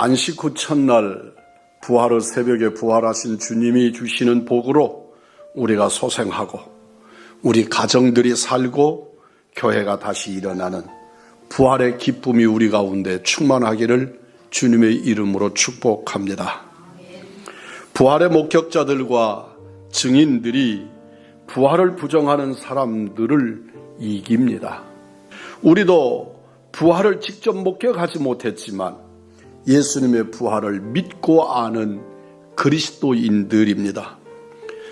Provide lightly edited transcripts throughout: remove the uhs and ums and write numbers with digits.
안식 후 첫날 부활의 새벽에 부활하신 주님이 주시는 복으로 우리가 소생하고 우리 가정들이 살고 교회가 다시 일어나는 부활의 기쁨이 우리 가운데 충만하기를 주님의 이름으로 축복합니다. 부활의 목격자들과 증인들이 부활을 부정하는 사람들을 이깁니다. 우리도 부활을 직접 목격하지 못했지만 예수님의 부활을 믿고 아는 그리스도인들입니다.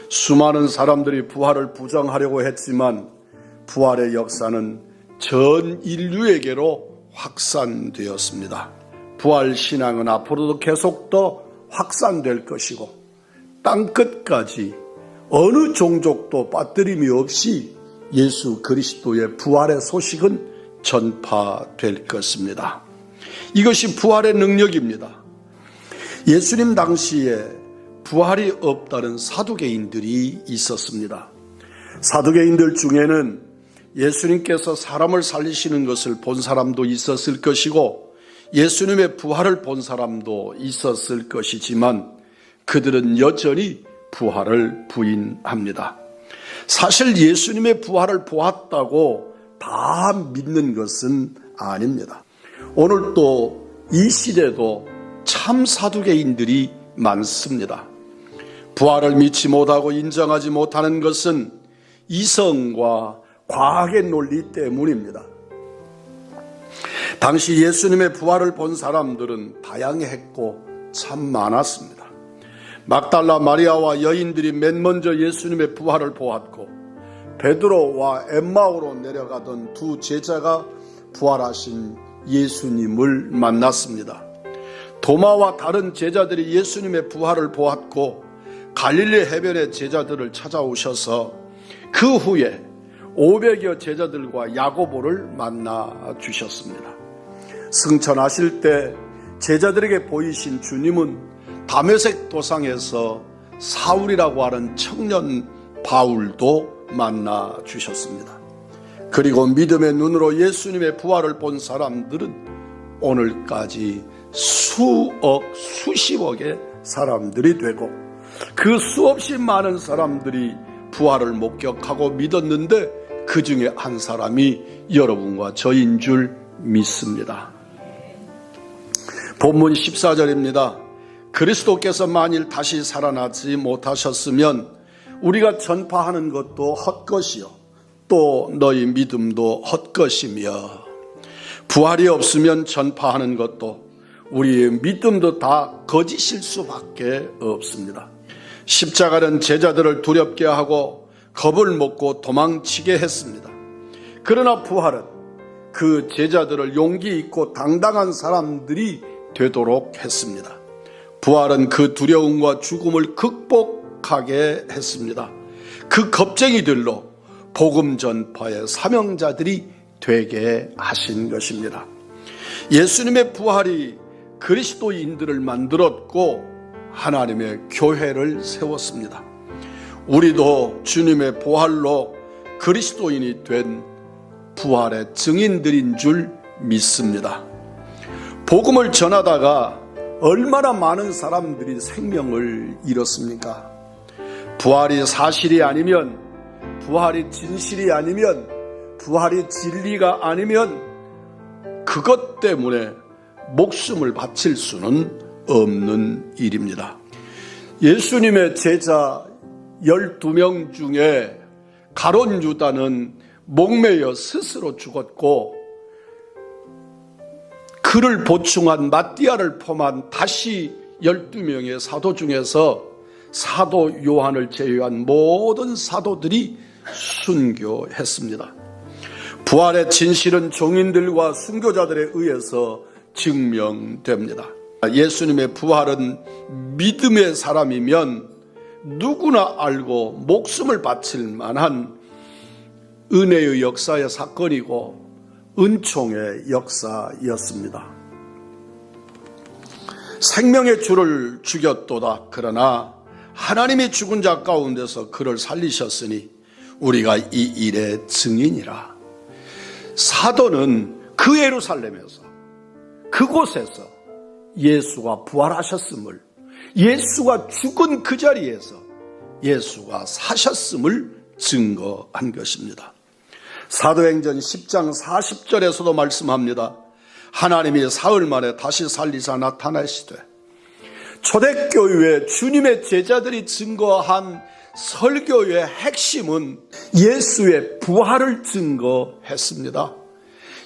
수많은 사람들이 부활을 부정하려고 했지만 부활의 역사는 전 인류에게로 확산되었습니다. 부활 신앙은 앞으로도 계속 더 확산될 것이고 땅끝까지 어느 종족도 빠뜨림이 없이 예수 그리스도의 부활의 소식은 전파될 것입니다. 이것이 부활의 능력입니다. 예수님 당시에 부활이 없다는 사두개인들이 있었습니다. 사두개인들 중에는 예수님께서 사람을 살리시는 것을 본 사람도 있었을 것이고 예수님의 부활을 본 사람도 있었을 것이지만 그들은 여전히 부활을 부인합니다. 사실 예수님의 부활을 보았다고 다 믿는 것은 아닙니다. 오늘 또 이 시대도 참 사두개인들이 많습니다. 부활을 믿지 못하고 인정하지 못하는 것은 이성과 과학의 논리 때문입니다. 당시 예수님의 부활을 본 사람들은 다양했고 참 많았습니다. 막달라 마리아와 여인들이 맨 먼저 예수님의 부활을 보았고 베드로와 엠마오로 내려가던 두 제자가 부활하신 예수님을 만났습니다. 도마와 다른 제자들이 예수님의 부활을 보았고 갈릴리 해변의 제자들을 찾아오셔서 그 후에 500여 제자들과 야고보를 만나 주셨습니다. 승천하실 때 제자들에게 보이신 주님은 다메섹 도상에서 사울이라고 하는 청년 바울도 만나 주셨습니다. 그리고 믿음의 눈으로 예수님의 부활을 본 사람들은 오늘까지 수억, 수십억의 사람들이 되고 그 수없이 많은 사람들이 부활을 목격하고 믿었는데 그 중에 한 사람이 여러분과 저인 줄 믿습니다. 본문 14절입니다. 그리스도께서 만일 다시 살아나지 못하셨으면 우리가 전파하는 것도 헛것이요 또 너희 믿음도 헛것이며 부활이 없으면 전파하는 것도 우리의 믿음도 다 거짓일 수밖에 없습니다. 십자가는 제자들을 두렵게 하고 겁을 먹고 도망치게 했습니다. 그러나 부활은 그 제자들을 용기 있고 당당한 사람들이 되도록 했습니다. 부활은 그 두려움과 죽음을 극복하게 했습니다. 그 겁쟁이들로 복음 전파의 사명자들이 되게 하신 것입니다. 예수님의 부활이 그리스도인들을 만들었고 하나님의 교회를 세웠습니다. 우리도 주님의 부활로 그리스도인이 된 부활의 증인들인 줄 믿습니다. 복음을 전하다가 얼마나 많은 사람들이 생명을 잃었습니까? 부활이 사실이 아니면, 부활이 진실이 아니면, 부활이 진리가 아니면 그것 때문에 목숨을 바칠 수는 없는 일입니다. 예수님의 제자 12명 중에 가룟 유다는 목매여 스스로 죽었고 그를 보충한 마띠아를 포함한 다시 12명의 사도 중에서 사도 요한을 제외한 모든 사도들이 순교했습니다. 부활의 진실은 종인들과 순교자들에 의해서 증명됩니다. 예수님의 부활은 믿음의 사람이면 누구나 알고 목숨을 바칠 만한 은혜의 역사의 사건이고 은총의 역사였습니다. 생명의 주를 죽였도다. 그러나 하나님이 죽은 자 가운데서 그를 살리셨으니 우리가 이 일의 증인이라. 사도는 그 예루살렘에서 그곳에서 예수가 부활하셨음을, 예수가 죽은 그 자리에서 예수가 사셨음을 증거한 것입니다. 사도행전 10장 40절에서도 말씀합니다. 하나님이 사흘 만에 다시 살리사 나타나시되, 초대교회 주님의 제자들이 증거한 설교의 핵심은 예수의 부활을 증거했습니다.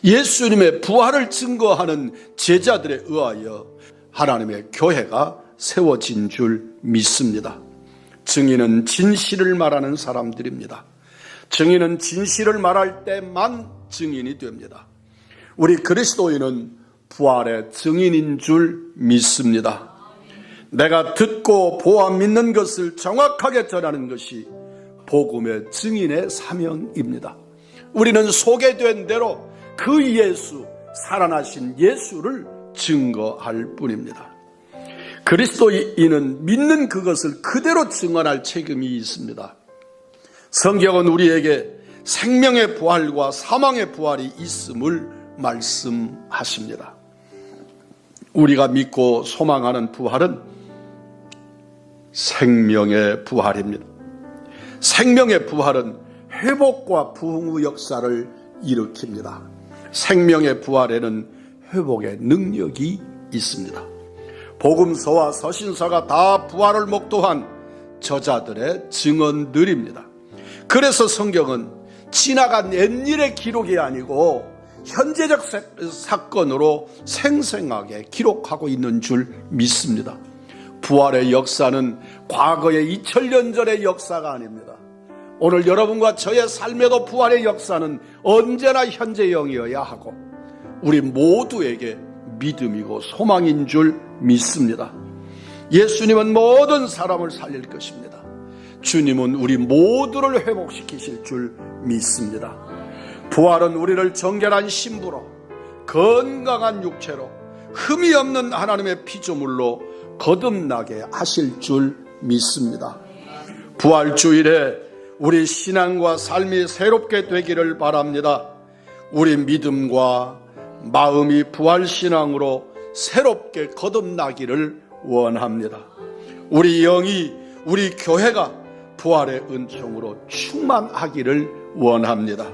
예수님의 부활을 증거하는 제자들에 의하여 하나님의 교회가 세워진 줄 믿습니다. 증인은 진실을 말하는 사람들입니다. 증인은 진실을 말할 때만 증인이 됩니다. 우리 그리스도인은 부활의 증인인 줄 믿습니다. 내가 듣고 보아 믿는 것을 정확하게 전하는 것이 복음의 증인의 사명입니다. 우리는 소개된 대로 그 예수, 살아나신 예수를 증거할 뿐입니다. 그리스도인은 믿는 그것을 그대로 증언할 책임이 있습니다. 성경은 우리에게 생명의 부활과 사망의 부활이 있음을 말씀하십니다. 우리가 믿고 소망하는 부활은 생명의 부활입니다. 생명의 부활은 회복과 부흥의 역사를 일으킵니다. 생명의 부활에는 회복의 능력이 있습니다. 복음서와 서신서가 다 부활을 목도한 저자들의 증언들입니다. 그래서 성경은 지나간 옛일의 기록이 아니고 현재적 사건으로 생생하게 기록하고 있는 줄 믿습니다. 부활의 역사는 과거의 2000년 전의 역사가 아닙니다. 오늘 여러분과 저의 삶에도 부활의 역사는 언제나 현재형이어야 하고 우리 모두에게 믿음이고 소망인 줄 믿습니다. 예수님은 모든 사람을 살릴 것입니다. 주님은 우리 모두를 회복시키실 줄 믿습니다. 부활은 우리를 정결한 신부로, 건강한 육체로, 흠이 없는 하나님의 피조물로 거듭나게 하실 줄 믿습니다. 부활주일에 우리 신앙과 삶이 새롭게 되기를 바랍니다. 우리 믿음과 마음이 부활신앙으로 새롭게 거듭나기를 원합니다. 우리 영이, 우리 교회가 부활의 은총으로 충만하기를 원합니다.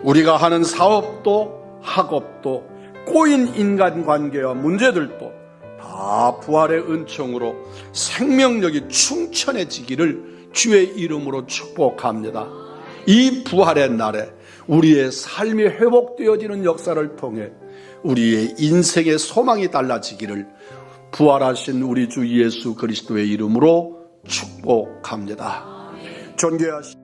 우리가 하는 사업도 학업도 꼬인 인간관계와 문제들도 다 부활의 은총으로 생명력이 충천해지기를 주의 이름으로 축복합니다. 이 부활의 날에 우리의 삶이 회복되어지는 역사를 통해 우리의 인생의 소망이 달라지기를 부활하신 우리 주 예수 그리스도의 이름으로 축복합니다. 존귀하신